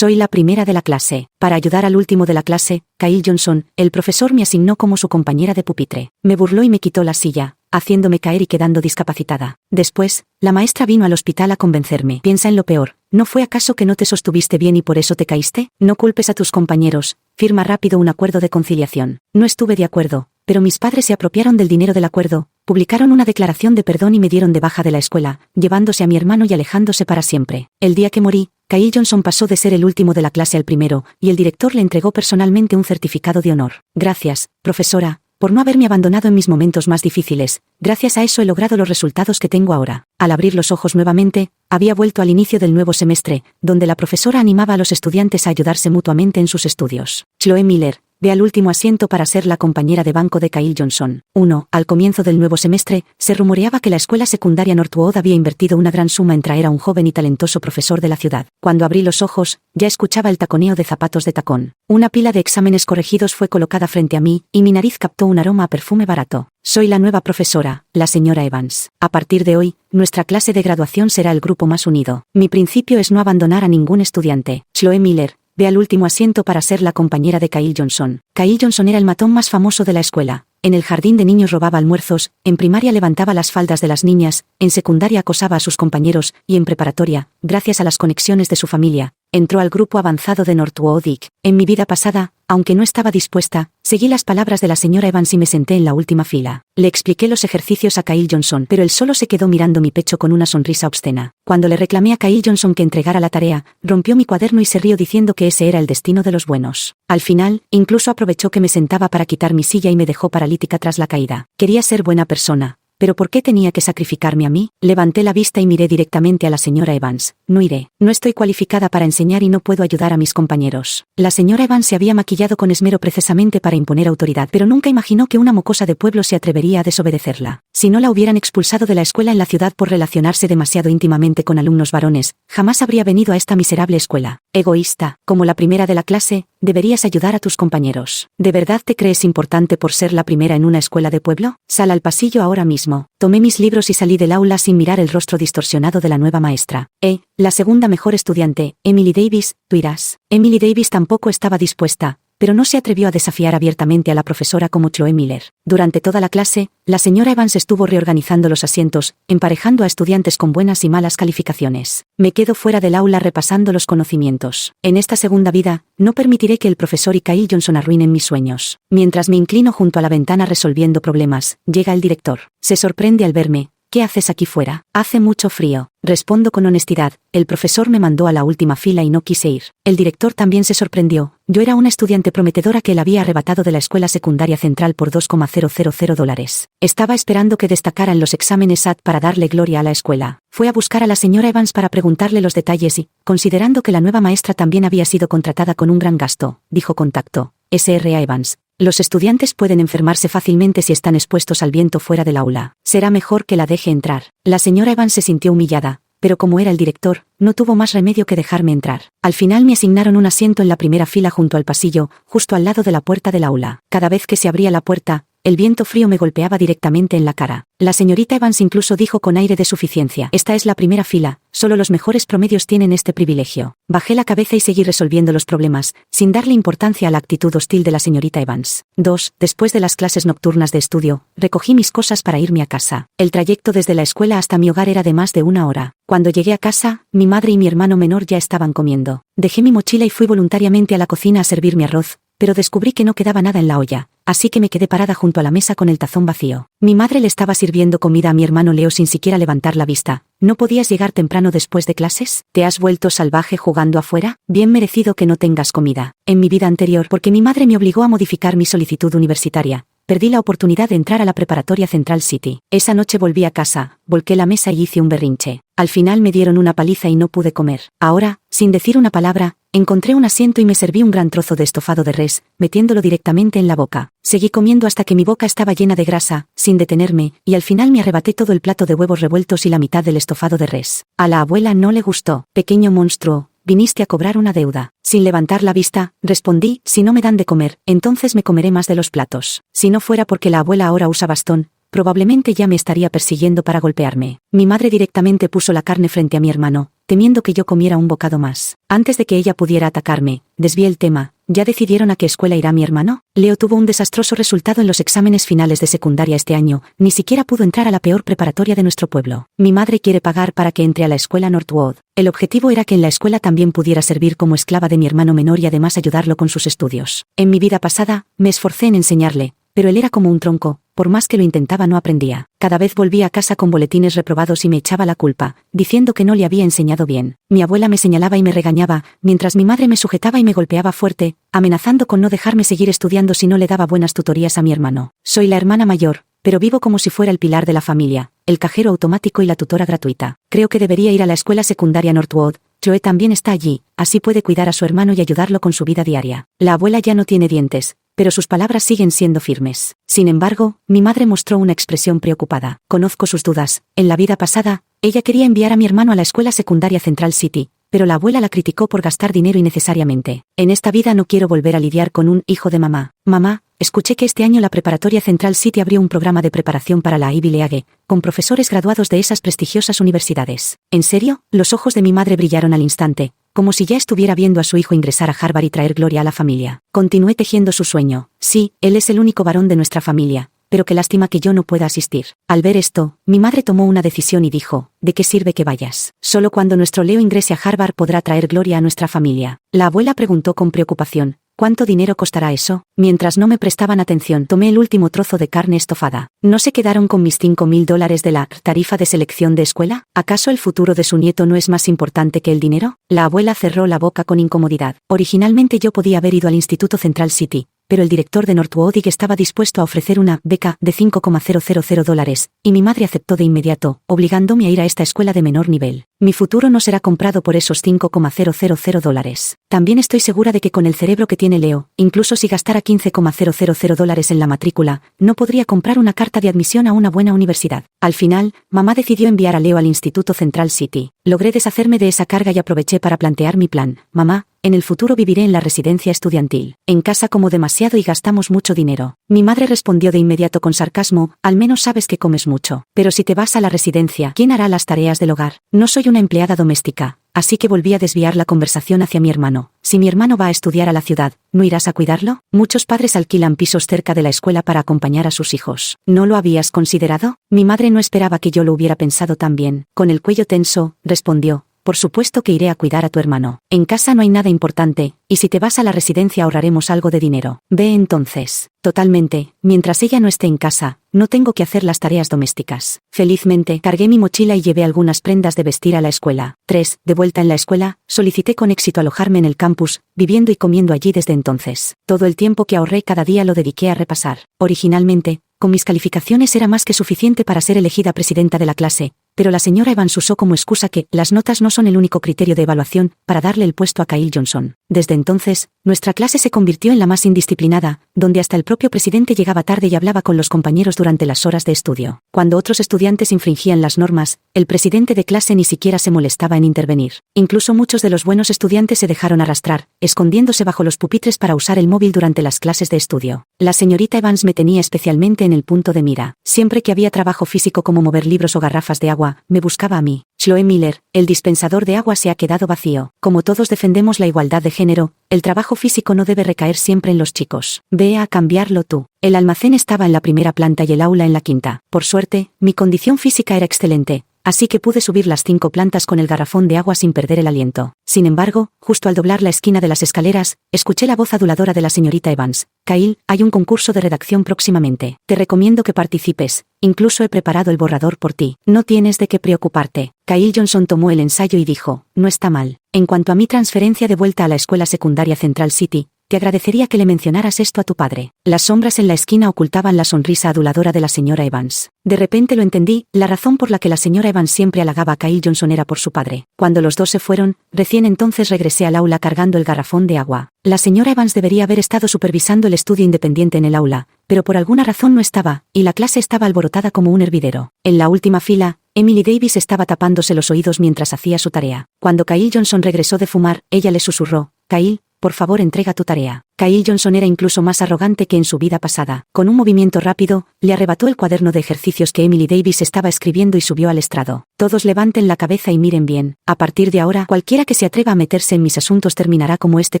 Soy la primera de la clase. Para ayudar al último de la clase, Kyle Johnson, el profesor me asignó como su compañera de pupitre. Me burló y me quitó la silla, haciéndome caer y quedando discapacitada. Después, la maestra vino al hospital a convencerme. Piensa en lo peor. ¿No fue acaso que no te sostuviste bien y por eso te caíste? No culpes a tus compañeros. Firma rápido un acuerdo de conciliación. No estuve de acuerdo, pero mis padres se apropiaron del dinero del acuerdo, publicaron una declaración de perdón y me dieron de baja de la escuela, llevándose a mi hermano y alejándose para siempre. El día que morí, Kyle Johnson pasó de ser el último de la clase al primero, y el director le entregó personalmente un certificado de honor. Gracias, profesora, por no haberme abandonado en mis momentos más difíciles. Gracias a eso he logrado los resultados que tengo ahora. Al abrir los ojos nuevamente, había vuelto al inicio del nuevo semestre, donde la profesora animaba a los estudiantes a ayudarse mutuamente en sus estudios. Chloe Miller, ve al último asiento para ser la compañera de banco de Kyle Johnson. 1. Al comienzo del nuevo semestre, se rumoreaba que la escuela secundaria Northwood había invertido una gran suma en traer a un joven y talentoso profesor de la ciudad. Cuando abrí los ojos, ya escuchaba el taconeo de zapatos de tacón. Una pila de exámenes corregidos fue colocada frente a mí, y mi nariz captó un aroma a perfume barato. Soy la nueva profesora, la señora Evans. A partir de hoy, nuestra clase de graduación será el grupo más unido. Mi principio es no abandonar a ningún estudiante. Chloe Miller, ve al último asiento para ser la compañera de Kyle Johnson. Kyle Johnson era el matón más famoso de la escuela. En el jardín de niños robaba almuerzos, en primaria levantaba las faldas de las niñas, en secundaria acosaba a sus compañeros, y en preparatoria, gracias a las conexiones de su familia, entró al grupo avanzado de Northwood. En mi vida pasada, aunque no estaba dispuesta, seguí las palabras de la señora Evans y me senté en la última fila. Le expliqué los ejercicios a Kyle Johnson, pero él solo se quedó mirando mi pecho con una sonrisa obscena. Cuando le reclamé a Kyle Johnson que entregara la tarea, rompió mi cuaderno y se rió diciendo que ese era el destino de los buenos. Al final, incluso aprovechó que me sentaba para quitar mi silla y me dejó paralítica tras la caída. Quería ser buena persona. ¿Pero por qué tenía que sacrificarme a mí? Levanté la vista y miré directamente a la señora Evans. No iré. No estoy cualificada para enseñar y no puedo ayudar a mis compañeros. La señora Evans se había maquillado con esmero precisamente para imponer autoridad, pero nunca imaginó que una mocosa de pueblo se atrevería a desobedecerla. Si no la hubieran expulsado de la escuela en la ciudad por relacionarse demasiado íntimamente con alumnos varones, jamás habría venido a esta miserable escuela. Egoísta, como la primera de la clase, deberías ayudar a tus compañeros. ¿De verdad te crees importante por ser la primera en una escuela de pueblo? Sal al pasillo ahora mismo. Tomé mis libros y salí del aula sin mirar el rostro distorsionado de la nueva maestra. La segunda mejor estudiante, Emily Davis, tú irás. Emily Davis tampoco estaba dispuesta, pero no se atrevió a desafiar abiertamente a la profesora como Chloe Miller. Durante toda la clase, la señora Evans estuvo reorganizando los asientos, emparejando a estudiantes con buenas y malas calificaciones. Me quedo fuera del aula repasando los conocimientos. En esta segunda vida, no permitiré que el profesor y Kyle Johnson arruinen mis sueños. Mientras me inclino junto a la ventana resolviendo problemas, llega el director. Se sorprende al verme. ¿Qué haces aquí fuera? Hace mucho frío. Respondo con honestidad. El profesor me mandó a la última fila y no quise ir. El director también se sorprendió. Yo era una estudiante prometedora que él había arrebatado de la escuela secundaria central por $2,000. Estaba esperando que destacara en los exámenes SAT para darle gloria a la escuela. Fue a buscar a la señora Evans para preguntarle los detalles y, considerando que la nueva maestra también había sido contratada con un gran gasto, dijo con tacto. Sra. Evans. Los estudiantes pueden enfermarse fácilmente si están expuestos al viento fuera del aula. Será mejor que la deje entrar. La señora Evans se sintió humillada, pero como era el director, no tuvo más remedio que dejarme entrar. Al final me asignaron un asiento en la primera fila junto al pasillo, justo al lado de la puerta del aula. Cada vez que se abría la puerta, el viento frío me golpeaba directamente en la cara. La señorita Evans incluso dijo con aire de suficiencia: esta es la primera fila, solo los mejores promedios tienen este privilegio. Bajé la cabeza y seguí resolviendo los problemas, sin darle importancia a la actitud hostil de la señorita Evans. 2. Después de las clases nocturnas de estudio, recogí mis cosas para irme a casa. El trayecto desde la escuela hasta mi hogar era de más de 1 hora. Cuando llegué a casa, mi madre y mi hermano menor ya estaban comiendo. Dejé mi mochila y fui voluntariamente a la cocina a servir mi arroz, pero descubrí que no quedaba nada en la olla, así que me quedé parada junto a la mesa con el tazón vacío. Mi madre le estaba sirviendo comida a mi hermano Leo sin siquiera levantar la vista. ¿No podías llegar temprano después de clases? ¿Te has vuelto salvaje jugando afuera? Bien merecido que no tengas comida. En mi vida anterior, porque mi madre me obligó a modificar mi solicitud universitaria, perdí la oportunidad de entrar a la preparatoria Central City. Esa noche volví a casa, volqué la mesa y hice un berrinche. Al final me dieron una paliza y no pude comer. Ahora, sin decir una palabra, encontré un asiento y me serví un gran trozo de estofado de res, metiéndolo directamente en la boca. Seguí comiendo hasta que mi boca estaba llena de grasa, sin detenerme, y al final me arrebaté todo el plato de huevos revueltos y la mitad del estofado de res. A la abuela no le gustó. Pequeño monstruo, viniste a cobrar una deuda. Sin levantar la vista, respondí: si no me dan de comer, entonces me comeré más de los platos. Si no fuera porque la abuela ahora usa bastón, probablemente ya me estaría persiguiendo para golpearme. Mi madre directamente puso la carne frente a mi hermano, temiendo que yo comiera un bocado más. Antes de que ella pudiera atacarme, desvié el tema. ¿Ya decidieron a qué escuela irá mi hermano? Leo tuvo un desastroso resultado en los exámenes finales de secundaria este año, ni siquiera pudo entrar a la peor preparatoria de nuestro pueblo. Mi madre quiere pagar para que entre a la escuela Northwood. El objetivo era que en la escuela también pudiera servir como esclava de mi hermano menor y además ayudarlo con sus estudios. En mi vida pasada, me esforcé en enseñarle, pero él era como un tronco, por más que lo intentaba no aprendía. Cada vez volvía a casa con boletines reprobados y me echaba la culpa, diciendo que no le había enseñado bien. Mi abuela me señalaba y me regañaba, mientras mi madre me sujetaba y me golpeaba fuerte, amenazando con no dejarme seguir estudiando si no le daba buenas tutorías a mi hermano. Soy la hermana mayor, pero vivo como si fuera el pilar de la familia, el cajero automático y la tutora gratuita. Creo que debería ir a la escuela secundaria Northwood. Joe también está allí, así puede cuidar a su hermano y ayudarlo con su vida diaria. La abuela ya no tiene dientes, pero sus palabras siguen siendo firmes. Sin embargo, mi madre mostró una expresión preocupada. Conozco sus dudas. En la vida pasada, ella quería enviar a mi hermano a la escuela secundaria Central City, pero la abuela la criticó por gastar dinero innecesariamente. En esta vida no quiero volver a lidiar con un hijo de mamá. Mamá, escuché que este año la preparatoria Central City abrió un programa de preparación para la Ivy League, con profesores graduados de esas prestigiosas universidades. ¿En serio? Los ojos de mi madre brillaron al instante, como si ya estuviera viendo a su hijo ingresar a Harvard y traer gloria a la familia. Continué tejiendo su sueño. Sí, él es el único varón de nuestra familia, pero qué lástima que yo no pueda asistir. Al ver esto, mi madre tomó una decisión y dijo, ¿de qué sirve que vayas? Solo cuando nuestro Leo ingrese a Harvard podrá traer gloria a nuestra familia. La abuela preguntó con preocupación, ¿cuánto dinero costará eso? Mientras no me prestaban atención, tomé el último trozo de carne estofada. ¿No se quedaron con mis $5,000 de la tarifa de selección de escuela? ¿Acaso el futuro de su nieto no es más importante que el dinero? La abuela cerró la boca con incomodidad. Originalmente yo podía haber ido al Instituto Central City, pero el director de Northwood estaba dispuesto a ofrecer una beca de $5,000, y mi madre aceptó de inmediato, obligándome a ir a esta escuela de menor nivel. Mi futuro no será comprado por esos $5,000. También estoy segura de que con el cerebro que tiene Leo, incluso si gastara $15,000 en la matrícula, no podría comprar una carta de admisión a una buena universidad. Al final, mamá decidió enviar a Leo al Instituto Central City. Logré deshacerme de esa carga y aproveché para plantear mi plan. Mamá, en el futuro viviré en la residencia estudiantil. En casa como demasiado y gastamos mucho dinero. Mi madre respondió de inmediato con sarcasmo, al menos sabes que comes mucho. Pero si te vas a la residencia, ¿quién hará las tareas del hogar? No soy una empleada doméstica. Así que volví a desviar la conversación hacia mi hermano. Si mi hermano va a estudiar a la ciudad, ¿no irás a cuidarlo? Muchos padres alquilan pisos cerca de la escuela para acompañar a sus hijos. ¿No lo habías considerado? Mi madre no esperaba que yo lo hubiera pensado tan bien. Con el cuello tenso, respondió, por supuesto que iré a cuidar a tu hermano. En casa no hay nada importante, y si te vas a la residencia ahorraremos algo de dinero. Ve entonces. Totalmente, mientras ella no esté en casa, no tengo que hacer las tareas domésticas. Felizmente, cargué mi mochila y llevé algunas prendas de vestir a la escuela. 3. De vuelta en la escuela, solicité con éxito alojarme en el campus, viviendo y comiendo allí desde entonces. Todo el tiempo que ahorré cada día lo dediqué a repasar. Originalmente, con mis calificaciones era más que suficiente para ser elegida presidenta de la clase, pero la señora Evans usó como excusa que las notas no son el único criterio de evaluación para darle el puesto a Kyle Johnson. Desde entonces, nuestra clase se convirtió en la más indisciplinada, donde hasta el propio presidente llegaba tarde y hablaba con los compañeros durante las horas de estudio. Cuando otros estudiantes infringían las normas, el presidente de clase ni siquiera se molestaba en intervenir. Incluso muchos de los buenos estudiantes se dejaron arrastrar, escondiéndose bajo los pupitres para usar el móvil durante las clases de estudio. La señorita Evans me tenía especialmente en el punto de mira. Siempre que había trabajo físico como mover libros o garrafas de agua, me buscaba a mí. Chloe Miller, el dispensador de agua se ha quedado vacío. Como todos defendemos la igualdad de género, el trabajo físico no debe recaer siempre en los chicos. Ve a cambiarlo tú. El almacén estaba en la primera planta y el aula en la quinta. Por suerte, mi condición física era excelente, así que pude subir las 5 plantas con el garrafón de agua sin perder el aliento. Sin embargo, justo al doblar la esquina de las escaleras, escuché la voz aduladora de la señorita Evans. Kyle, hay un concurso de redacción próximamente. Te recomiendo que participes. Incluso he preparado el borrador por ti. No tienes de qué preocuparte. Kyle Johnson tomó el ensayo y dijo, no está mal. En cuanto a mi transferencia de vuelta a la escuela secundaria Central City, te agradecería que le mencionaras esto a tu padre. Las sombras en la esquina ocultaban la sonrisa aduladora de la señora Evans. De repente lo entendí, la razón por la que la señora Evans siempre halagaba a Kyle Johnson era por su padre. Cuando los dos se fueron, recién entonces regresé al aula cargando el garrafón de agua. La señora Evans debería haber estado supervisando el estudio independiente en el aula, pero por alguna razón no estaba, y la clase estaba alborotada como un hervidero. En la última fila, Emily Davis estaba tapándose los oídos mientras hacía su tarea. Cuando Kyle Johnson regresó de fumar, ella le susurró, Kyle, por favor entrega tu tarea. Kyle Johnson era incluso más arrogante que en su vida pasada. Con un movimiento rápido, le arrebató el cuaderno de ejercicios que Emily Davis estaba escribiendo y subió al estrado. Todos levanten la cabeza y miren bien. A partir de ahora, cualquiera que se atreva a meterse en mis asuntos terminará como este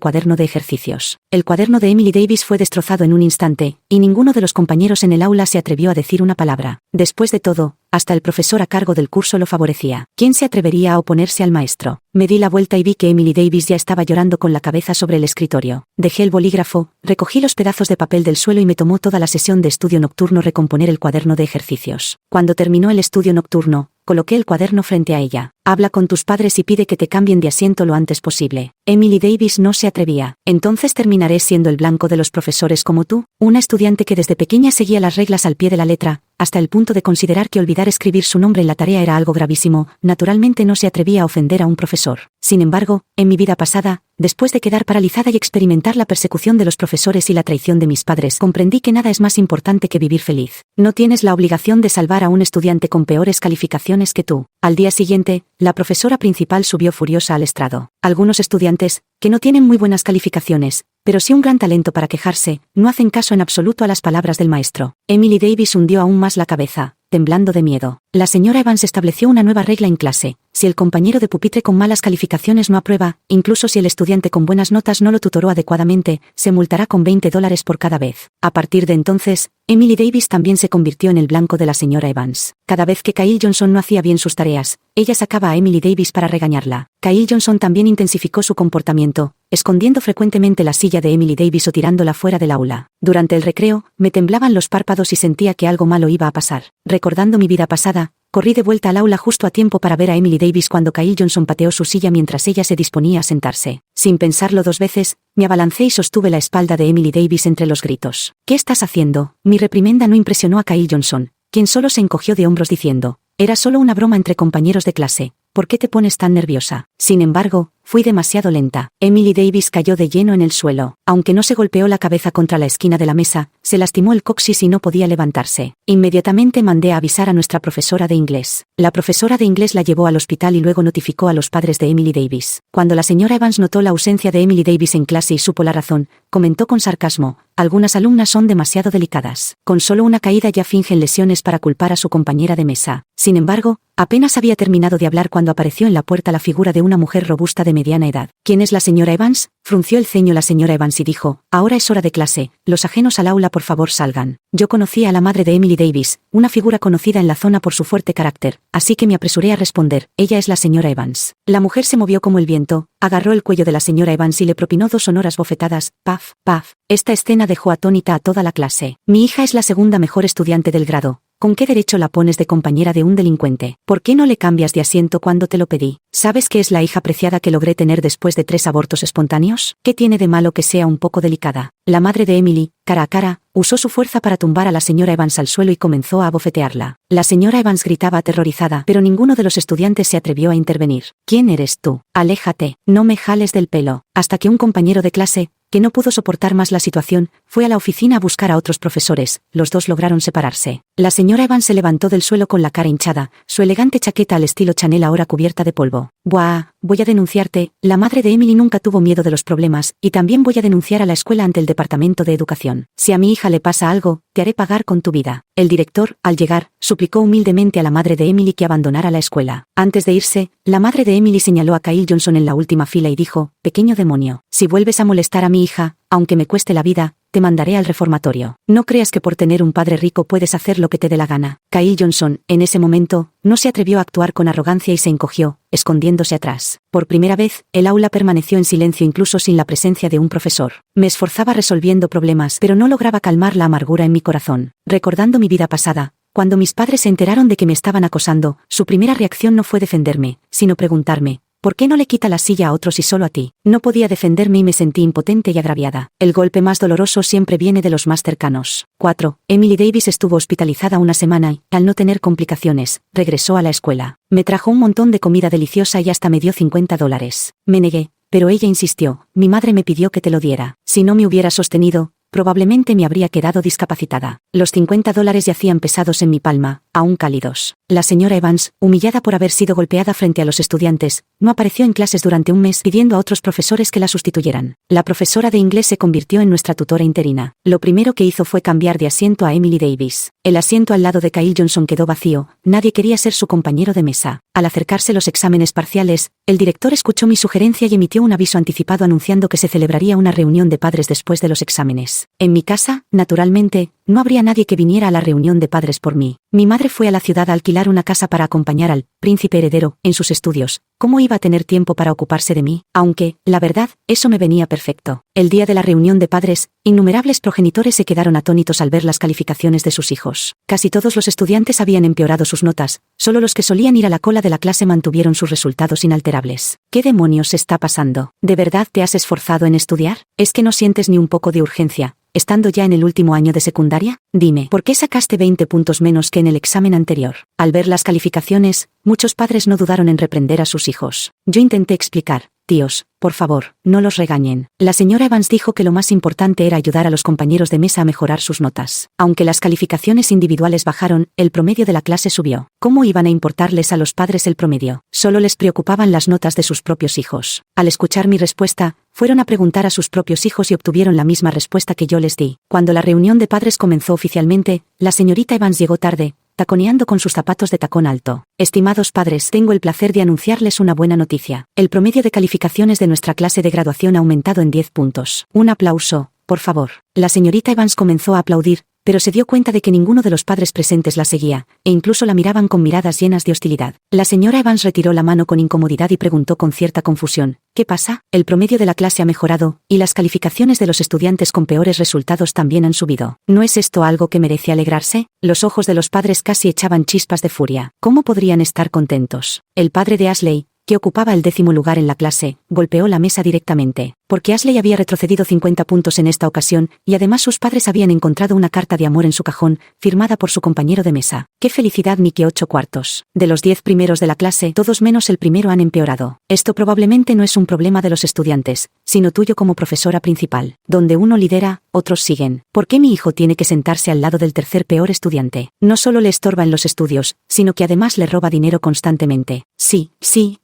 cuaderno de ejercicios. El cuaderno de Emily Davis fue destrozado en un instante, y ninguno de los compañeros en el aula se atrevió a decir una palabra. Después de todo, hasta el profesor a cargo del curso lo favorecía. ¿Quién se atrevería a oponerse al maestro? Me di la vuelta y vi que Emily Davis ya estaba llorando con la cabeza sobre el escritorio. Dejé el bolígrafo, recogí los pedazos de papel del suelo y me tomó toda la sesión de estudio nocturno recomponer el cuaderno de ejercicios. Cuando terminó el estudio nocturno, coloqué el cuaderno frente a ella. Habla con tus padres y pide que te cambien de asiento lo antes posible. Emily Davis no se atrevía. ¿Entonces terminaré siendo el blanco de los profesores como tú? Una estudiante que desde pequeña seguía las reglas al pie de la letra, hasta el punto de considerar que olvidar escribir su nombre en la tarea era algo gravísimo, naturalmente no se atrevía a ofender a un profesor. Sin embargo, en mi vida pasada, después de quedar paralizada y experimentar la persecución de los profesores y la traición de mis padres, comprendí que nada es más importante que vivir feliz. No tienes la obligación de salvar a un estudiante con peores calificaciones que tú. Al día siguiente, la profesora principal subió furiosa al estrado. Algunos estudiantes, que no tienen muy buenas calificaciones, pero sí un gran talento para quejarse, no hacen caso en absoluto a las palabras del maestro. Emily Davis hundió aún más la cabeza, temblando de miedo. La señora Evans estableció una nueva regla en clase. Si el compañero de pupitre con malas calificaciones no aprueba, incluso si el estudiante con buenas notas no lo tutoró adecuadamente, se multará con $20 por cada vez. A partir de entonces, Emily Davis también se convirtió en el blanco de la señora Evans. Cada vez que Kyle Johnson no hacía bien sus tareas, ella sacaba a Emily Davis para regañarla. Kyle Johnson también intensificó su comportamiento, escondiendo frecuentemente la silla de Emily Davis o tirándola fuera del aula. Durante el recreo, me temblaban los párpados y sentía que algo malo iba a pasar. Recordando mi vida pasada, corrí de vuelta al aula justo a tiempo para ver a Emily Davis cuando Kyle Johnson pateó su silla mientras ella se disponía a sentarse. Sin pensarlo dos veces, me abalancé y sostuve la espalda de Emily Davis entre los gritos. ¿Qué estás haciendo? Mi reprimenda no impresionó a Kyle Johnson, quien solo se encogió de hombros diciendo, era solo una broma entre compañeros de clase. ¿Por qué te pones tan nerviosa? Sin embargo, fui demasiado lenta. Emily Davis cayó de lleno en el suelo. Aunque no se golpeó la cabeza contra la esquina de la mesa, se lastimó el coxis y no podía levantarse. Inmediatamente mandé a avisar a nuestra profesora de inglés. La profesora de inglés la llevó al hospital y luego notificó a los padres de Emily Davis. Cuando la señora Evans notó la ausencia de Emily Davis en clase y supo la razón, comentó con sarcasmo, algunas alumnas son demasiado delicadas. Con solo una caída ya fingen lesiones para culpar a su compañera de mesa. Sin embargo, apenas había terminado de hablar cuando apareció en la puerta la figura de una mujer robusta de mediana edad. ¿Quién es la señora Evans? Frunció el ceño la señora Evans y dijo, ahora es hora de clase, los ajenos al aula por favor salgan. Yo conocía a la madre de Emily Davis, una figura conocida en la zona por su fuerte carácter, así que me apresuré a responder, ella es la señora Evans. La mujer se movió como el viento, agarró el cuello de la señora Evans y le propinó 2 sonoras bofetadas, paf, paf. Esta escena dejó atónita a toda la clase. Mi hija es la segunda mejor estudiante del grado. ¿Con qué derecho la pones de compañera de un delincuente? ¿Por qué no le cambias de asiento cuando te lo pedí? ¿Sabes que es la hija preciada que logré tener después de 3 abortos espontáneos? ¿Qué tiene de malo que sea un poco delicada? La madre de Emily, cara a cara, usó su fuerza para tumbar a la señora Evans al suelo y comenzó a abofetearla. La señora Evans gritaba aterrorizada, pero ninguno de los estudiantes se atrevió a intervenir. ¿Quién eres tú? Aléjate, no me jales del pelo. Hasta que un compañero de clase, que no pudo soportar más la situación, fue a la oficina a buscar a otros profesores. Los dos lograron separarse. La señora Evans se levantó del suelo con la cara hinchada, su elegante chaqueta al estilo Chanel ahora cubierta de polvo. Buah, voy a denunciarte. La madre de Emily nunca tuvo miedo de los problemas, y también voy a denunciar a la escuela ante el Departamento de Educación. Si a mi hija le pasa algo, te haré pagar con tu vida. El director, al llegar, suplicó humildemente a la madre de Emily que abandonara la escuela. Antes de irse, la madre de Emily señaló a Kyle Johnson en la última fila y dijo, pequeño demonio, si vuelves a molestar a mi hija, aunque me cueste la vida, te mandaré al reformatorio. No creas que por tener un padre rico puedes hacer lo que te dé la gana. Kyle Johnson, en ese momento, no se atrevió a actuar con arrogancia y se encogió, escondiéndose atrás. Por primera vez, el aula permaneció en silencio incluso sin la presencia de un profesor. Me esforzaba resolviendo problemas, pero no lograba calmar la amargura en mi corazón. Recordando mi vida pasada, cuando mis padres se enteraron de que me estaban acosando, su primera reacción no fue defenderme, sino preguntarme, ¿por qué no le quita la silla a otros y solo a ti? No podía defenderme y me sentí impotente y agraviada. El golpe más doloroso siempre viene de los más cercanos. 4. Emily Davis estuvo hospitalizada una semana y, al no tener complicaciones, regresó a la escuela. Me trajo un montón de comida deliciosa y hasta me dio $50. Me negué, pero ella insistió, mi madre me pidió que te lo diera. Si no me hubiera sostenido, probablemente me habría quedado discapacitada. Los $50 yacían pesados en mi palma, aún cálidos. La señora Evans, humillada por haber sido golpeada frente a los estudiantes, no apareció en clases durante un mes pidiendo a otros profesores que la sustituyeran. La profesora de inglés se convirtió en nuestra tutora interina. Lo primero que hizo fue cambiar de asiento a Emily Davis. El asiento al lado de Kyle Johnson quedó vacío, nadie quería ser su compañero de mesa. Al acercarse los exámenes parciales, el director escuchó mi sugerencia y emitió un aviso anticipado anunciando que se celebraría una reunión de padres después de los exámenes. En mi casa, naturalmente, no habría nadie que viniera a la reunión de padres por mí. Mi madre fue a la ciudad a alquilar una casa para acompañar al príncipe heredero en sus estudios. ¿Cómo iba a tener tiempo para ocuparse de mí? Aunque, la verdad, eso me venía perfecto. El día de la reunión de padres, innumerables progenitores se quedaron atónitos al ver las calificaciones de sus hijos. Casi todos los estudiantes habían empeorado sus notas, solo los que solían ir a la cola de la clase mantuvieron sus resultados inalterables. ¿Qué demonios está pasando? ¿De verdad te has esforzado en estudiar? ¿Es que no sientes ni un poco de urgencia, estando ya en el último año de secundaria? Dime, ¿por qué sacaste 20 puntos menos que en el examen anterior? Al ver las calificaciones, muchos padres no dudaron en reprender a sus hijos. Yo intenté explicar. Tíos, por favor, no los regañen. La señora Evans dijo que lo más importante era ayudar a los compañeros de mesa a mejorar sus notas. Aunque las calificaciones individuales bajaron, el promedio de la clase subió. ¿Cómo iban a importarles a los padres el promedio? Solo les preocupaban las notas de sus propios hijos. Al escuchar mi respuesta, fueron a preguntar a sus propios hijos y obtuvieron la misma respuesta que yo les di. Cuando la reunión de padres comenzó oficialmente, la señorita Evans llegó tarde, taconeando con sus zapatos de tacón alto. Estimados padres, tengo el placer de anunciarles una buena noticia. El promedio de calificaciones de nuestra clase de graduación ha aumentado en 10 puntos. Un aplauso, por favor. La señorita Evans comenzó a aplaudir, pero se dio cuenta de que ninguno de los padres presentes la seguía, e incluso la miraban con miradas llenas de hostilidad. La señora Evans retiró la mano con incomodidad y preguntó con cierta confusión, ¿qué pasa? El promedio de la clase ha mejorado, y las calificaciones de los estudiantes con peores resultados también han subido. ¿No es esto algo que merece alegrarse? Los ojos de los padres casi echaban chispas de furia. ¿Cómo podrían estar contentos? El padre de Ashley, que ocupaba el 10º lugar en la clase, golpeó la mesa directamente, porque Ashley había retrocedido 50 puntos en esta ocasión, y además sus padres habían encontrado una carta de amor en su cajón, firmada por su compañero de mesa. ¡Qué felicidad ni qué 8 cuartos! De los 10 primeros de la clase, todos menos el primero han empeorado. Esto probablemente no es un problema de los estudiantes, sino tuyo como profesora principal. Donde uno lidera, otros siguen. ¿Por qué mi hijo tiene que sentarse al lado del tercer peor estudiante? No solo le estorba en los estudios, sino que además le roba dinero constantemente. Sí,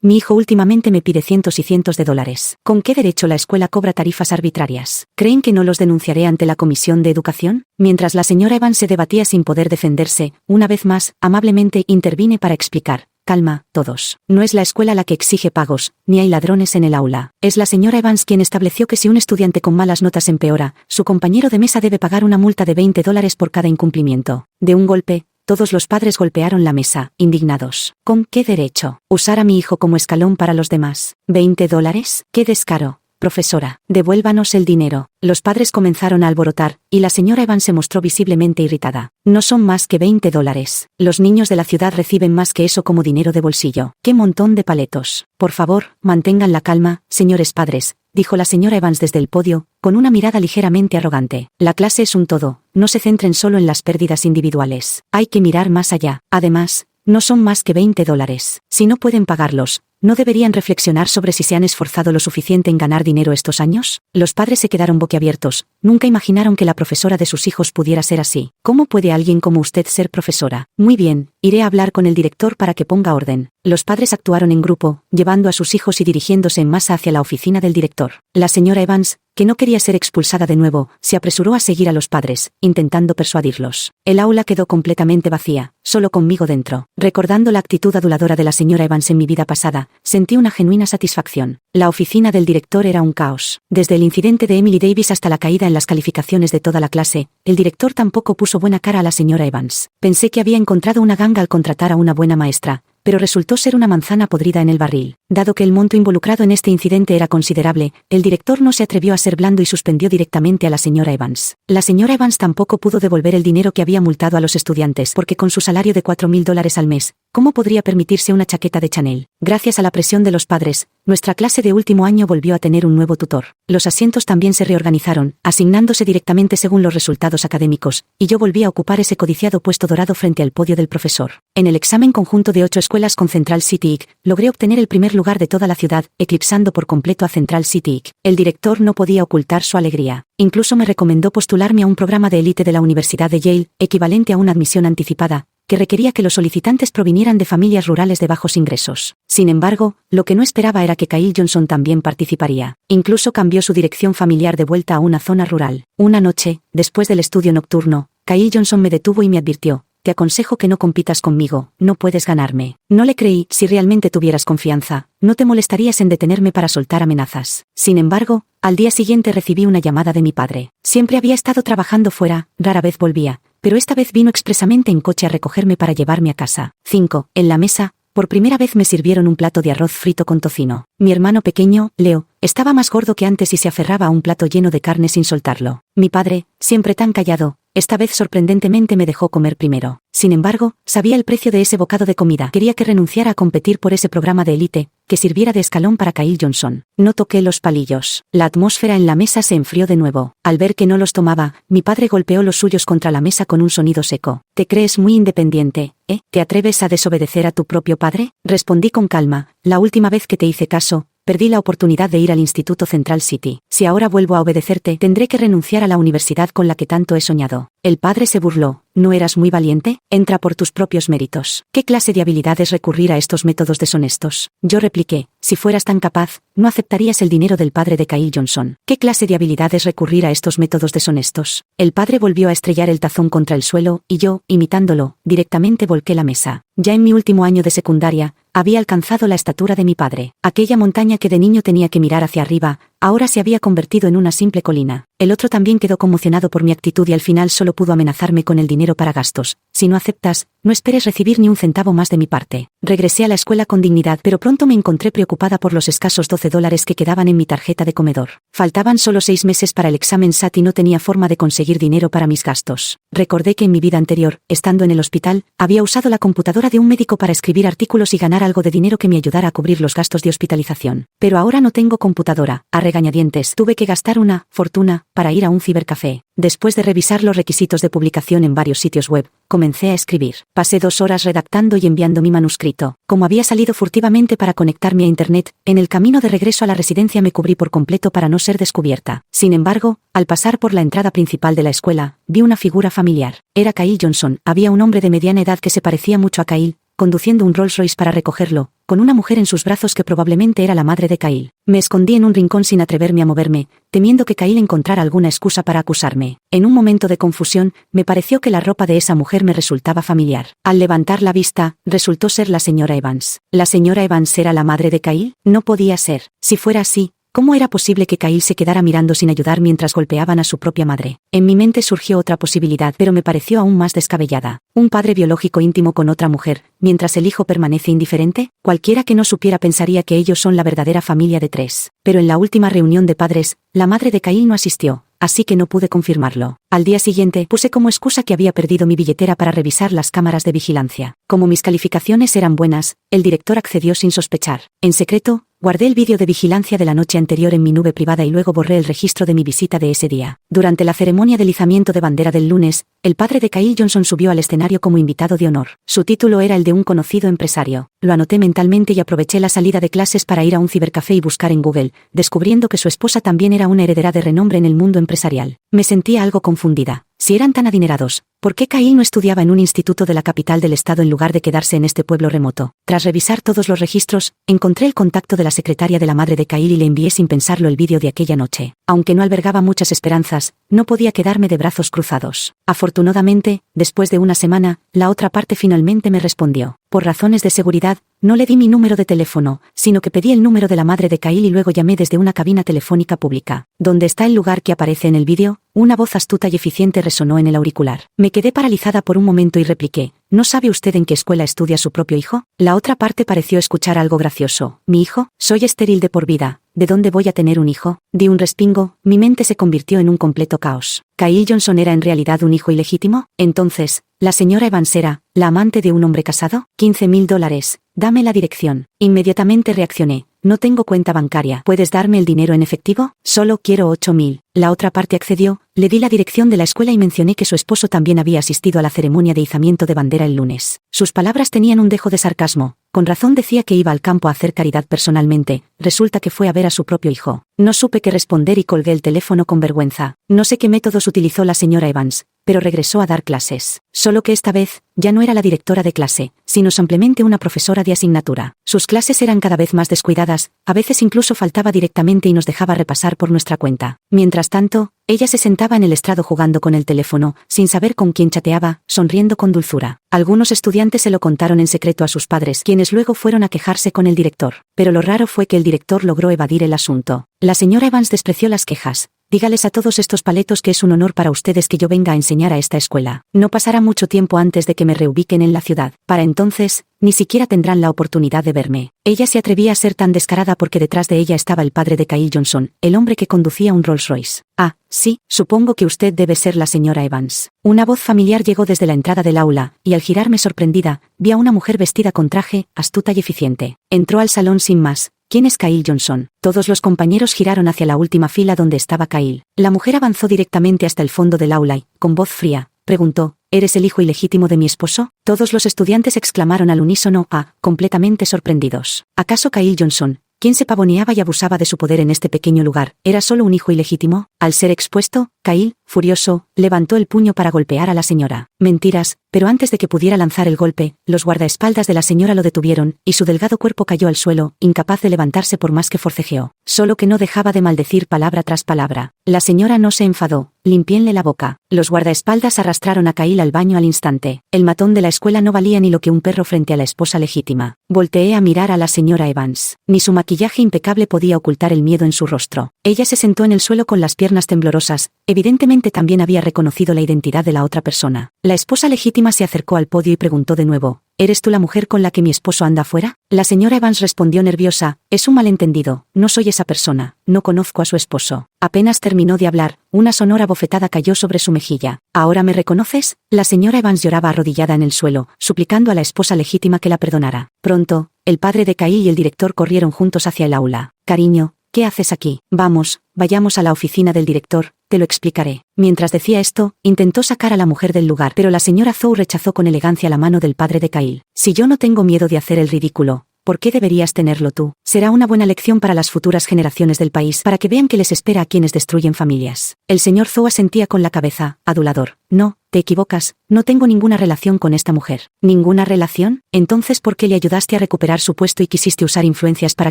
mi hijo últimamente me pide cientos y cientos de dólares. ¿Con qué derecho la escuela cobra tarifas arbitrarias? ¿Creen que no los denunciaré ante la Comisión de Educación? Mientras la señora Evans se debatía sin poder defenderse, una vez más, amablemente intervine para explicar. Calma, todos. No es la escuela la que exige pagos, ni hay ladrones en el aula. Es la señora Evans quien estableció que si un estudiante con malas notas empeora, su compañero de mesa debe pagar una multa de 20 dólares por cada incumplimiento. De un golpe, todos los padres golpearon la mesa, indignados. ¿Con qué derecho? ¿Usar a mi hijo como escalón para los demás? ¿20 dólares? ¡Qué descaro! Profesora, devuélvanos el dinero. Los padres comenzaron a alborotar, y la señora Evans se mostró visiblemente irritada. No son más que 20 dólares. Los niños de la ciudad reciben más que eso como dinero de bolsillo. ¡Qué montón de paletos! Por favor, mantengan la calma, señores padres, dijo la señora Evans desde el podio, con una mirada ligeramente arrogante. La clase es un todo, no se centren solo en las pérdidas individuales. Hay que mirar más allá. Además, no son más que 20 dólares. Si no pueden pagarlos, ¿no deberían reflexionar sobre si se han esforzado lo suficiente en ganar dinero estos años? Los padres se quedaron boquiabiertos, nunca imaginaron que la profesora de sus hijos pudiera ser así. ¿Cómo puede alguien como usted ser profesora? Muy bien, iré a hablar con el director para que ponga orden. Los padres actuaron en grupo, llevando a sus hijos y dirigiéndose en masa hacia la oficina del director. La señora Evans, que no quería ser expulsada de nuevo, se apresuró a seguir a los padres, intentando persuadirlos. El aula quedó completamente vacía, solo conmigo dentro. Recordando la actitud aduladora de la señora Evans en mi vida pasada, sentí una genuina satisfacción. La oficina del director era un caos. Desde el incidente de Emily Davis hasta la caída en las calificaciones de toda la clase, el director tampoco puso buena cara a la señora Evans. Pensé que había encontrado una ganga al contratar a una buena maestra, pero resultó ser una manzana podrida en el barril. Dado que el monto involucrado en este incidente era considerable, el director no se atrevió a ser blando y suspendió directamente a la señora Evans. La señora Evans tampoco pudo devolver el dinero que había multado a los estudiantes porque con su salario de $4,000 al mes, ¿cómo podría permitirse una chaqueta de Chanel? Gracias a la presión de los padres, nuestra clase de último año volvió a tener un nuevo tutor. Los asientos también se reorganizaron, asignándose directamente según los resultados académicos, y yo volví a ocupar ese codiciado puesto dorado frente al podio del profesor. En el examen conjunto de 8 escuelas con Central City Inc., logré obtener el primer lugar de toda la ciudad, eclipsando por completo a Central City Inc. El director no podía ocultar su alegría. Incluso me recomendó postularme a un programa de élite de la Universidad de Yale, equivalente a una admisión anticipada, que requería que los solicitantes provinieran de familias rurales de bajos ingresos. Sin embargo, lo que no esperaba era que Kyle Johnson también participaría. Incluso cambió su dirección familiar de vuelta a una zona rural. Una noche, después del estudio nocturno, Kyle Johnson me detuvo y me advirtió: te aconsejo que no compitas conmigo, no puedes ganarme. No le creí. Si realmente tuvieras confianza, no te molestarías en detenerme para soltar amenazas. Sin embargo, al día siguiente recibí una llamada de mi padre. Siempre había estado trabajando fuera, rara vez volvía, pero esta vez vino expresamente en coche a recogerme para llevarme a casa. 5. En la mesa, por primera vez me sirvieron un plato de arroz frito con tocino. Mi hermano pequeño, Leo, estaba más gordo que antes y se aferraba a un plato lleno de carne sin soltarlo. Mi padre, siempre tan callado, esta vez sorprendentemente me dejó comer primero. Sin embargo, sabía el precio de ese bocado de comida. Quería que renunciara a competir por ese programa de élite, que sirviera de escalón para Kyle Johnson. No toqué los palillos. La atmósfera en la mesa se enfrió de nuevo. Al ver que no los tomaba, mi padre golpeó los suyos contra la mesa con un sonido seco. «Te crees muy independiente, ¿eh? ¿Te atreves a desobedecer a tu propio padre?», respondí con calma. «La última vez que te hice caso, perdí la oportunidad de ir al Instituto Central City. Si ahora vuelvo a obedecerte, tendré que renunciar a la universidad con la que tanto he soñado». El padre se burló. «¿No eras muy valiente? Entra por tus propios méritos. ¿Qué clase de habilidad es recurrir a estos métodos deshonestos?». Yo repliqué: «Si fueras tan capaz, no aceptarías el dinero del padre de Kyle Johnson». «¿Qué clase de habilidad es recurrir a estos métodos deshonestos?». El padre volvió a estrellar el tazón contra el suelo, y yo, imitándolo, directamente volqué la mesa. Ya en mi último año de secundaria, había alcanzado la estatura de mi padre. Aquella montaña que de niño tenía que mirar hacia arriba, ahora se había convertido en una simple colina. El otro también quedó conmocionado por mi actitud y al final solo pudo amenazarme con el dinero para gastos. «Si no aceptas, no esperes recibir ni un centavo más de mi parte». Regresé a la escuela con dignidad, pero pronto me encontré preocupada por los escasos $12 que quedaban en mi tarjeta de comedor. Faltaban solo 6 meses para el examen SAT y no tenía forma de conseguir dinero para mis gastos. Recordé que en mi vida anterior, estando en el hospital, había usado la computadora de un médico para escribir artículos y ganar algo de dinero que me ayudara a cubrir los gastos de hospitalización. Pero ahora no tengo computadora. A regañadientes, tuve que gastar una fortuna para ir a un cibercafé. Después de revisar los requisitos de publicación en varios sitios web, comencé a escribir. Pasé 2 horas redactando y enviando mi manuscrito. Como había salido furtivamente para conectarme a Internet, en el camino de regreso a la residencia me cubrí por completo para no ser descubierta. Sin embargo, al pasar por la entrada principal de la escuela, vi una figura familiar. Era Kyle Johnson. Había un hombre de mediana edad que se parecía mucho a Kyle, conduciendo un Rolls Royce para recogerlo, con una mujer en sus brazos que probablemente era la madre de Kyle. Me escondí en un rincón sin atreverme a moverme, temiendo que Kyle encontrara alguna excusa para acusarme. En un momento de confusión, me pareció que la ropa de esa mujer me resultaba familiar. Al levantar la vista, resultó ser la señora Evans. ¿La señora Evans era la madre de Kyle? No podía ser. Si fuera así, ¿cómo era posible que Kyle se quedara mirando sin ayudar mientras golpeaban a su propia madre? En mi mente surgió otra posibilidad, pero me pareció aún más descabellada. ¿Un padre biológico íntimo con otra mujer, mientras el hijo permanece indiferente? Cualquiera que no supiera pensaría que ellos son la verdadera familia de 3. Pero en la última reunión de padres, la madre de Kyle no asistió, así que no pude confirmarlo. Al día siguiente, puse como excusa que había perdido mi billetera para revisar las cámaras de vigilancia. Como mis calificaciones eran buenas, el director accedió sin sospechar. En secreto, guardé el vídeo de vigilancia de la noche anterior en mi nube privada y luego borré el registro de mi visita de ese día. Durante la ceremonia de izamiento de bandera del lunes, el padre de Kyle Johnson subió al escenario como invitado de honor. Su título era el de un conocido empresario. Lo anoté mentalmente y aproveché la salida de clases para ir a un cibercafé y buscar en Google, descubriendo que su esposa también era una heredera de renombre en el mundo empresarial. Me sentía algo confundida. Si eran tan adinerados, ¿por qué Kyle no estudiaba en un instituto de la capital del estado en lugar de quedarse en este pueblo remoto? Tras revisar todos los registros, encontré el contacto de la secretaria de la madre de Kyle y le envié sin pensarlo el vídeo de aquella noche. Aunque no albergaba muchas esperanzas, no podía quedarme de brazos cruzados. Afortunadamente, después de una semana, la otra parte finalmente me respondió. Por razones de seguridad, no le di mi número de teléfono, sino que pedí el número de la madre de Kyle y luego llamé desde una cabina telefónica pública. ¿Dónde está el lugar que aparece en el vídeo? Una voz astuta y eficiente resonó en el auricular. Me quedé paralizada por un momento y repliqué: ¿No sabe usted en qué escuela estudia su propio hijo? La otra parte pareció escuchar algo gracioso. ¿Mi hijo? Soy estéril de por vida. ¿De dónde voy a tener un hijo? Di un respingo, mi mente se convirtió en un completo caos. ¿Kyle Johnson era en realidad un hijo ilegítimo? Entonces, ¿la señora Evans era la amante de un hombre casado? $15,000. Dame la dirección. Inmediatamente reaccioné. No tengo cuenta bancaria. ¿Puedes darme el dinero en efectivo? Solo quiero 8,000. La otra parte accedió, le di la dirección de la escuela y mencioné que su esposo también había asistido a la ceremonia de izamiento de bandera el lunes. Sus palabras tenían un dejo de sarcasmo. Con razón decía que iba al campo a hacer caridad personalmente. Resulta que fue a ver a su propio hijo. No supe qué responder y colgué el teléfono con vergüenza. No sé qué métodos utilizó la señora Evans, pero regresó a dar clases. Solo que esta vez, ya no era la directora de clase, sino simplemente una profesora de asignatura. Sus clases eran cada vez más descuidadas, a veces incluso faltaba directamente y nos dejaba repasar por nuestra cuenta. Mientras tanto, ella se sentaba en el estrado jugando con el teléfono, sin saber con quién chateaba, sonriendo con dulzura. Algunos estudiantes se lo contaron en secreto a sus padres, quienes luego fueron a quejarse con el director. Pero lo raro fue que el director logró evadir el asunto. La señora Evans despreció las quejas. Dígales a todos estos paletos que es un honor para ustedes que yo venga a enseñar a esta escuela. No pasará mucho tiempo antes de que me reubiquen en la ciudad. Para entonces, ni siquiera tendrán la oportunidad de verme. Ella se atrevía a ser tan descarada porque detrás de ella estaba el padre de Kyle Johnson, el hombre que conducía un Rolls Royce. Ah, sí, supongo que usted debe ser la señora Evans. Una voz familiar llegó desde la entrada del aula, y al girarme sorprendida, vi a una mujer vestida con traje, astuta y eficiente. Entró al salón sin más. ¿Quién es Kyle Johnson? Todos los compañeros giraron hacia la última fila donde estaba Kyle. La mujer avanzó directamente hasta el fondo del aula y, con voz fría, preguntó, ¿eres el hijo ilegítimo de mi esposo? Todos los estudiantes exclamaron al unísono, completamente sorprendidos. ¿Acaso Kyle Johnson, quien se pavoneaba y abusaba de su poder en este pequeño lugar, era solo un hijo ilegítimo? Al ser expuesto, Kyle, furioso, levantó el puño para golpear a la señora. Mentiras, pero antes de que pudiera lanzar el golpe, los guardaespaldas de la señora lo detuvieron, y su delgado cuerpo cayó al suelo, incapaz de levantarse por más que forcejeó. Solo que no dejaba de maldecir palabra tras palabra. La señora no se enfadó. Limpiénle la boca. Los guardaespaldas arrastraron a Kyle al baño al instante. El matón de la escuela no valía ni lo que un perro frente a la esposa legítima. Volteé a mirar a la señora Evans. Ni su maquillaje impecable podía ocultar el miedo en su rostro. Ella se sentó en el suelo con las piernas temblorosas. Evidentemente también había reconocido la identidad de la otra persona. La esposa legítima se acercó al podio y preguntó de nuevo, ¿eres tú la mujer con la que mi esposo anda afuera? La señora Evans respondió nerviosa, es un malentendido, no soy esa persona, no conozco a su esposo. Apenas terminó de hablar, una sonora bofetada cayó sobre su mejilla. ¿Ahora me reconoces? La señora Evans lloraba arrodillada en el suelo, suplicando a la esposa legítima que la perdonara. Pronto, el padre de Kyle y el director corrieron juntos hacia el aula. Cariño, ¿qué haces aquí? Vamos, vayamos a la oficina del director, te lo explicaré. Mientras decía esto, intentó sacar a la mujer del lugar, pero la señora Zhou rechazó con elegancia la mano del padre de Kyle. Si yo no tengo miedo de hacer el ridículo, ¿por qué deberías tenerlo tú? Será una buena lección para las futuras generaciones del país, para que vean que les espera a quienes destruyen familias. El señor Zhou asentía con la cabeza, adulador. No, te equivocas, no tengo ninguna relación con esta mujer. ¿Ninguna relación? Entonces, ¿por qué le ayudaste a recuperar su puesto y quisiste usar influencias para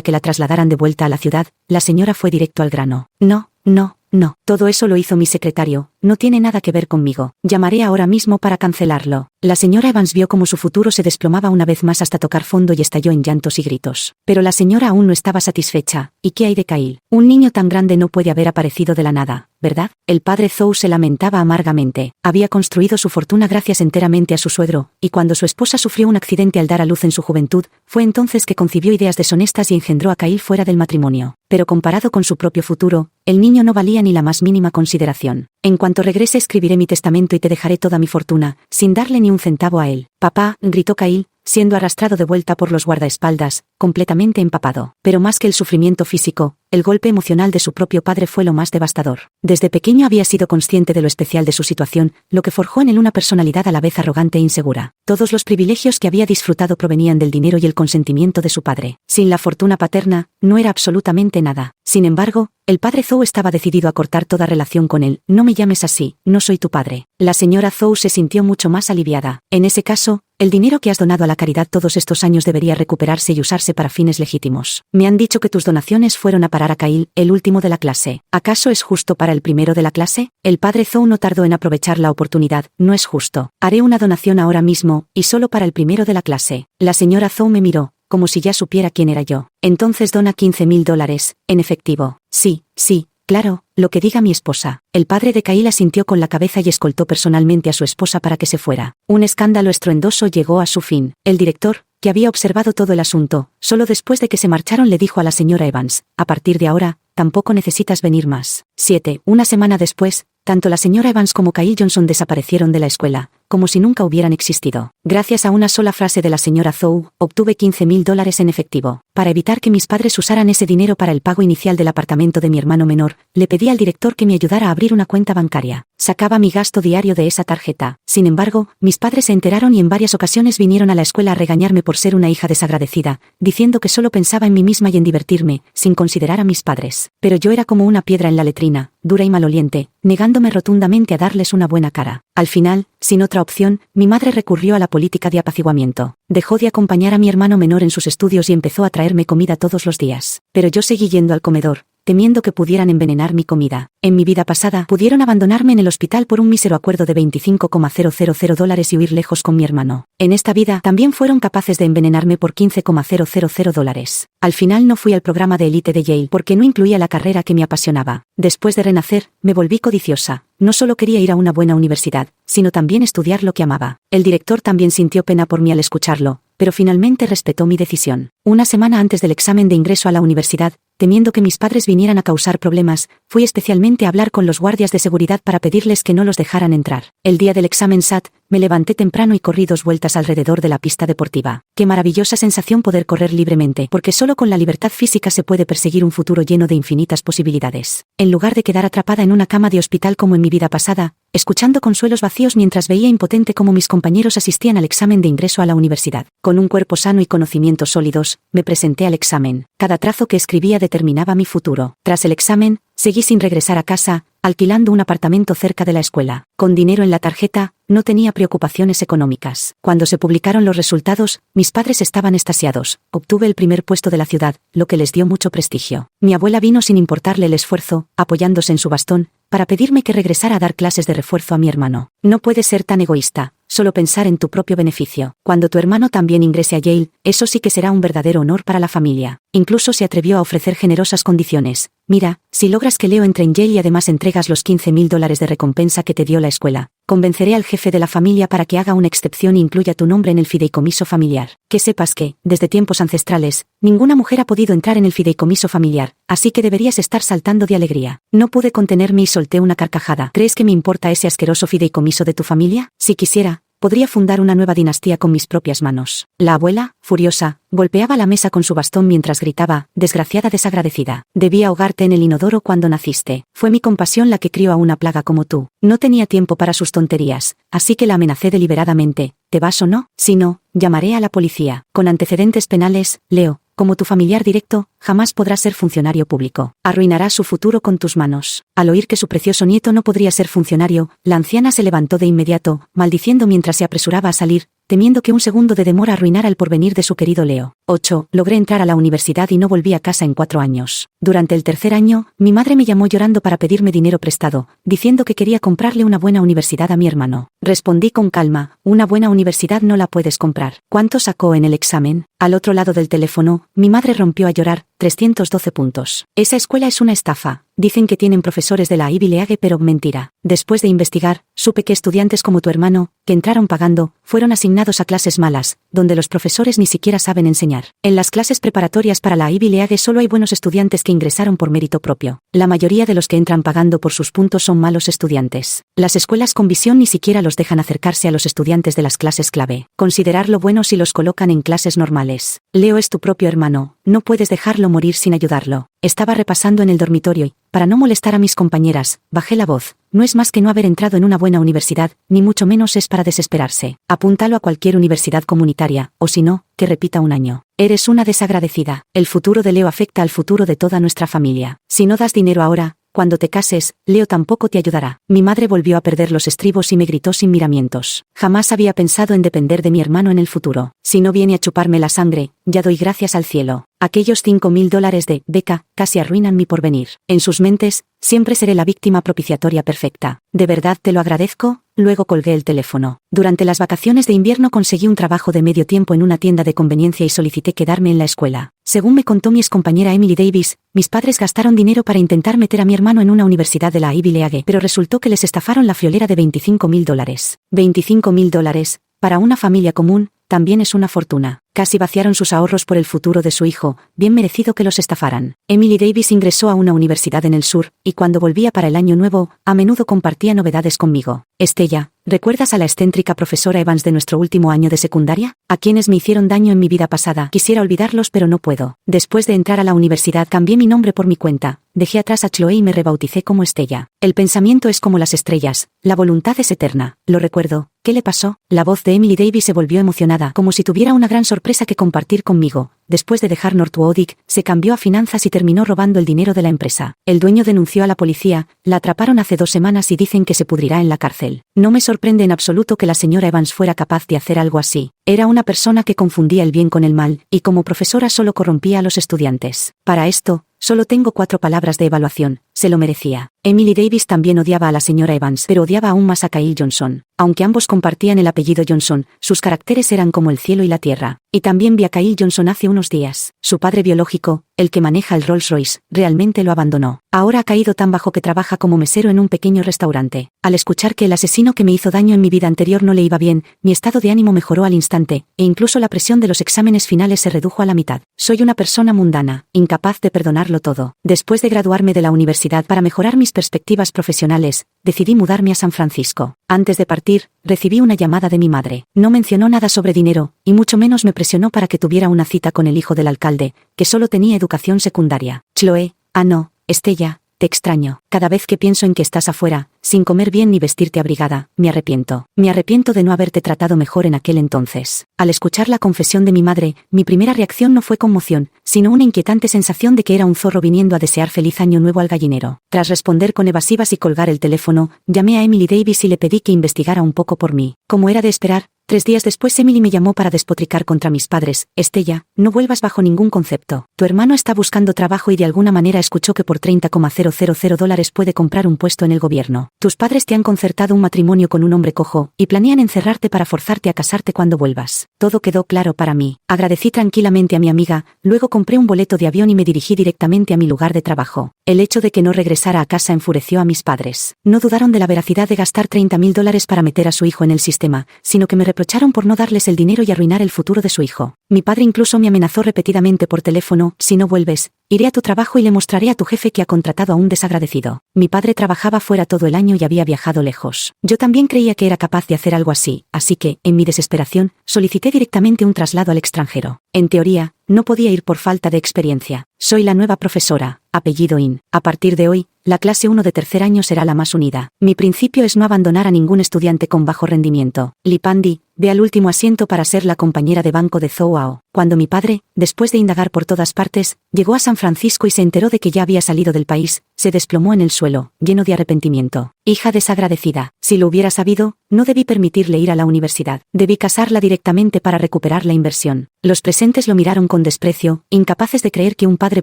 que la trasladaran de vuelta a la ciudad? La señora fue directo al grano. No, todo eso lo hizo mi secretario, no tiene nada que ver conmigo. Llamaré ahora mismo para cancelarlo. La señora Evans vio cómo su futuro se desplomaba una vez más hasta tocar fondo y estalló en llantos y gritos. Pero la señora aún no estaba satisfecha. ¿Y qué hay de Kyle? Un niño tan grande no puede haber aparecido de la nada, ¿verdad? El padre Zhou se lamentaba amargamente. Había construido su fortuna gracias enteramente a su suegro, y cuando su esposa sufrió un accidente al dar a luz en su juventud, fue entonces que concibió ideas deshonestas y engendró a Kyle fuera del matrimonio. Pero comparado con su propio futuro, el niño no valía ni la más mínima consideración. En cuanto regrese escribiré mi testamento y te dejaré toda mi fortuna, sin darle ni un centavo a él. Papá, gritó Kyle, siendo arrastrado de vuelta por los guardaespaldas, completamente empapado. Pero más que el sufrimiento físico, el golpe emocional de su propio padre fue lo más devastador. Desde pequeño había sido consciente de lo especial de su situación, lo que forjó en él una personalidad a la vez arrogante e insegura. Todos los privilegios que había disfrutado provenían del dinero y el consentimiento de su padre. Sin la fortuna paterna, no era absolutamente nada. Sin embargo, el padre Zhou estaba decidido a cortar toda relación con él. No me llames así, no soy tu padre. La señora Zhou se sintió mucho más aliviada. En ese caso, el dinero que has donado a la caridad todos estos años debería recuperarse y usarse para fines legítimos. Me han dicho que tus donaciones fueron a parar a Kyle, el último de la clase. ¿Acaso es justo para el primero de la clase? El padre Zhou no tardó en aprovechar la oportunidad. No es justo. Haré una donación ahora mismo, y solo para el primero de la clase. La señora Zhou me miró, como si ya supiera quién era yo. Entonces dona $15,000, en efectivo. Sí, claro, lo que diga mi esposa. El padre de Kyle asintió con la cabeza y escoltó personalmente a su esposa para que se fuera. Un escándalo estruendoso llegó a su fin. El director, que había observado todo el asunto, solo después de que se marcharon le dijo a la señora Evans, a partir de ahora, tampoco necesitas venir más. 7. Una semana después, tanto la señora Evans como Kyle Johnson desaparecieron de la escuela, como si nunca hubieran existido. Gracias a una sola frase de la señora Zhou, obtuve $15,000 en efectivo. Para evitar que mis padres usaran ese dinero para el pago inicial del apartamento de mi hermano menor, le pedí al director que me ayudara a abrir una cuenta bancaria. Sacaba mi gasto diario de esa tarjeta. Sin embargo, mis padres se enteraron y en varias ocasiones vinieron a la escuela a regañarme por ser una hija desagradecida, diciendo que solo pensaba en mí misma y en divertirme, sin considerar a mis padres. Pero yo era como una piedra en la letrina, dura y maloliente, negándome rotundamente a darles una buena cara. Al final, sin otra opción, mi madre recurrió a la política de apaciguamiento. Dejó de acompañar a mi hermano menor en sus estudios y empezó a traerme comida todos los días. Pero yo seguí yendo al comedor, temiendo que pudieran envenenar mi comida. En mi vida pasada, pudieron abandonarme en el hospital por un mísero acuerdo de $25,000 y huir lejos con mi hermano. En esta vida, también fueron capaces de envenenarme por $15,000. Al final no fui al programa de élite de Yale porque no incluía la carrera que me apasionaba. Después de renacer, me volví codiciosa. No solo quería ir a una buena universidad, sino también estudiar lo que amaba. El director también sintió pena por mí al escucharlo, pero finalmente respetó mi decisión. Una semana antes del examen de ingreso a la universidad, temiendo que mis padres vinieran a causar problemas, fui especialmente a hablar con los guardias de seguridad para pedirles que no los dejaran entrar. El día del examen SAT, me levanté temprano y corrí 2 vueltas alrededor de la pista deportiva. Qué maravillosa sensación poder correr libremente, porque solo con la libertad física se puede perseguir un futuro lleno de infinitas posibilidades. En lugar de quedar atrapada en una cama de hospital como en mi vida pasada, escuchando consuelos vacíos mientras veía impotente cómo mis compañeros asistían al examen de ingreso a la universidad. Con un cuerpo sano y conocimientos sólidos, me presenté al examen. Cada trazo que escribía determinaba mi futuro. Tras el examen, seguí sin regresar a casa, alquilando un apartamento cerca de la escuela. Con dinero en la tarjeta, no tenía preocupaciones económicas. Cuando se publicaron los resultados, mis padres estaban extasiados. Obtuve el primer puesto de la ciudad, lo que les dio mucho prestigio. Mi abuela vino sin importarle el esfuerzo, apoyándose en su bastón, para pedirme que regresara a dar clases de refuerzo a mi hermano. No puedes ser tan egoísta, solo pensar en tu propio beneficio. Cuando tu hermano también ingrese a Yale, eso sí que será un verdadero honor para la familia. Incluso se atrevió a ofrecer generosas condiciones. Mira, si logras que Leo entre en Yale y además entregas los $15,000 de recompensa que te dio la escuela, convenceré al jefe de la familia para que haga una excepción e incluya tu nombre en el fideicomiso familiar. Que sepas que, desde tiempos ancestrales, ninguna mujer ha podido entrar en el fideicomiso familiar, así que deberías estar saltando de alegría. No pude contenerme y solté una carcajada. ¿Crees que me importa ese asqueroso fideicomiso de tu familia? Si quisiera, podría fundar una nueva dinastía con mis propias manos. La abuela, furiosa, golpeaba la mesa con su bastón mientras gritaba, desgraciada desagradecida. Debí ahogarte en el inodoro cuando naciste. Fue mi compasión la que crió a una plaga como tú. No tenía tiempo para sus tonterías, así que la amenacé deliberadamente. ¿Te vas o no? Si no, llamaré a la policía. Con antecedentes penales, Leo, como tu familiar directo, jamás podrá ser funcionario público. Arruinarás su futuro con tus manos. Al oír que su precioso nieto no podría ser funcionario, la anciana se levantó de inmediato, maldiciendo mientras se apresuraba a salir, temiendo que un segundo de demora arruinara el porvenir de su querido Leo. 8. Logré entrar a la universidad y no volví a casa en 4 años. Durante el tercer año, mi madre me llamó llorando para pedirme dinero prestado, diciendo que quería comprarle una buena universidad a mi hermano. Respondí con calma, una buena universidad no la puedes comprar. ¿Cuánto sacó en el examen? Al otro lado del teléfono, mi madre rompió a llorar, 312 puntos. Esa escuela es una estafa. Dicen que tienen profesores de la Ivy League, pero mentira. Después de investigar, supe que estudiantes como tu hermano, que entraron pagando, fueron asignados a clases malas, donde los profesores ni siquiera saben enseñar. En las clases preparatorias para la Ivy League solo hay buenos estudiantes que ingresaron por mérito propio. La mayoría de los que entran pagando por sus puntos son malos estudiantes. Las escuelas con visión ni siquiera los dejan acercarse a los estudiantes de las clases clave. Considerarlo bueno si los colocan en clases normales. Leo es tu propio hermano, no puedes dejarlo morir sin ayudarlo. Estaba repasando en el dormitorio y, para no molestar a mis compañeras, bajé la voz. No es más que no haber entrado en una buena universidad, ni mucho menos es para desesperarse. Apúntalo a cualquier universidad comunitaria, o si no, que repita un año. Eres una desagradecida. El futuro de Leo afecta al futuro de toda nuestra familia. Si no das dinero ahora, cuando te cases, Leo tampoco te ayudará. Mi madre volvió a perder los estribos y me gritó sin miramientos. Jamás había pensado en depender de mi hermano en el futuro. Si no viene a chuparme la sangre, ya doy gracias al cielo. Aquellos $5,000 de beca casi arruinan mi porvenir. En sus mentes, siempre seré la víctima propiciatoria perfecta. ¿De verdad te lo agradezco? Luego colgué el teléfono. Durante las vacaciones de invierno conseguí un trabajo de medio tiempo en una tienda de conveniencia y solicité quedarme en la escuela. Según me contó mi excompañera Emily Davis, mis padres gastaron dinero para intentar meter a mi hermano en una universidad de la Ivy League, pero resultó que les estafaron la friolera de $25,000. $25,000, para una familia común, también es una fortuna. Casi vaciaron sus ahorros por el futuro de su hijo, bien merecido que los estafaran. Emily Davis ingresó a una universidad en el sur, y cuando volvía para el año nuevo, a menudo compartía novedades conmigo. Estella, ¿recuerdas a la excéntrica profesora Evans de nuestro último año de secundaria? A quienes me hicieron daño en mi vida pasada. Quisiera olvidarlos pero no puedo. Después de entrar a la universidad cambié mi nombre por mi cuenta, dejé atrás a Chloe y me rebauticé como Estella. El pensamiento es como las estrellas, la voluntad es eterna. Lo recuerdo. ¿Qué le pasó? La voz de Emily Davis se volvió emocionada, como si tuviera una gran sorpresa que compartir conmigo. después de dejar Northwoodic, se cambió a finanzas y terminó robando el dinero de la empresa. El dueño denunció a la policía, la atraparon hace 2 semanas y dicen que se pudrirá en la cárcel. No me sorprende en absoluto que la señora Evans fuera capaz de hacer algo así. Era una persona que confundía el bien con el mal, y como profesora solo corrompía a los estudiantes. Para esto, solo tengo 4 palabras de evaluación: se lo merecía. Emily Davis también odiaba a la señora Evans, pero odiaba aún más a Kyle Johnson. Aunque ambos compartían el apellido Johnson, sus caracteres eran como el cielo y la tierra. Y también vi a Kyle Johnson hace unos días. Su padre biológico, el que maneja el Rolls Royce, realmente lo abandonó. Ahora ha caído tan bajo que trabaja como mesero en un pequeño restaurante. Al escuchar que el asesino que me hizo daño en mi vida anterior no le iba bien, mi estado de ánimo mejoró al instante, e incluso la presión de los exámenes finales se redujo a la mitad. Soy una persona mundana, incapaz de perdonarlo todo. Después de graduarme de la universidad para mejorar mis perspectivas profesionales, decidí mudarme a San Francisco. Antes de partir, recibí una llamada de mi madre. No mencionó nada sobre dinero, y mucho menos me presionó para que tuviera una cita con el hijo del alcalde, que solo tenía educación secundaria. Chloe, no, Estella, te extraño. Cada vez que pienso en que estás afuera, sin comer bien ni vestirte abrigada, me arrepiento. Me arrepiento de no haberte tratado mejor en aquel entonces. Al escuchar la confesión de mi madre, mi primera reacción no fue conmoción, sino una inquietante sensación de que era un zorro viniendo a desear feliz año nuevo al gallinero. Tras responder con evasivas y colgar el teléfono, llamé a Emily Davis y le pedí que investigara un poco por mí. Como era de esperar, 3 días después Emily me llamó para despotricar contra mis padres. Estella, no vuelvas bajo ningún concepto. Tu hermano está buscando trabajo y de alguna manera escuchó que por $30,000 puede comprar un puesto en el gobierno. Tus padres te han concertado un matrimonio con un hombre cojo, y planean encerrarte para forzarte a casarte cuando vuelvas. Todo quedó claro para mí. Agradecí tranquilamente a mi amiga, luego compré un boleto de avión y me dirigí directamente a mi lugar de trabajo. El hecho de que no regresara a casa enfureció a mis padres. No dudaron de la veracidad de gastar $30,000 para meter a su hijo en el sistema, sino que me reprocharon por no darles el dinero y arruinar el futuro de su hijo. Mi padre incluso me amenazó repetidamente por teléfono: si no vuelves, iré a tu trabajo y le mostraré a tu jefe que ha contratado a un desagradecido. Mi padre trabajaba fuera todo el año y había viajado lejos. Yo también creía que era capaz de hacer algo así, así que, en mi desesperación, solicité directamente un traslado al extranjero. En teoría, no podía ir por falta de experiencia. Soy la nueva profesora, apellido In. A partir de hoy, la clase 1 de tercer año será la más unida. Mi principio es no abandonar a ningún estudiante con bajo rendimiento. Lipandi, ve al último asiento para ser la compañera de banco de Zhou. Cuando mi padre, después de indagar por todas partes, llegó a San Francisco y se enteró de que ya había salido del país, se desplomó en el suelo, lleno de arrepentimiento. Hija desagradecida. Si lo hubiera sabido, no debí permitirle ir a la universidad. Debí casarla directamente para recuperar la inversión. Los presentes lo miraron con desprecio, incapaces de creer que un padre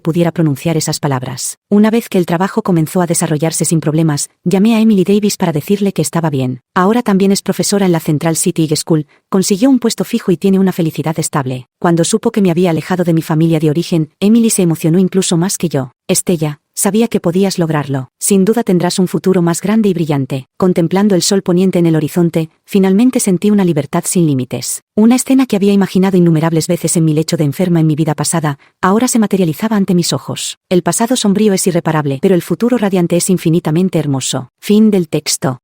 pudiera pronunciar esas palabras. Una vez que el trabajo comenzó a desarrollarse sin problemas, llamé a Emily Davis para decirle que estaba bien. Ahora también es profesora en la Central City School, consiguió un puesto fijo y tiene una felicidad estable. Cuando supo que me había alejado de mi familia de origen, Emily se emocionó incluso más que yo. Estella, sabía que podías lograrlo. Sin duda tendrás un futuro más grande y brillante. Contemplando el sol poniente en el horizonte, finalmente sentí una libertad sin límites. Una escena que había imaginado innumerables veces en mi lecho de enferma en mi vida pasada, ahora se materializaba ante mis ojos. El pasado sombrío es irreparable, pero el futuro radiante es infinitamente hermoso. Fin del texto.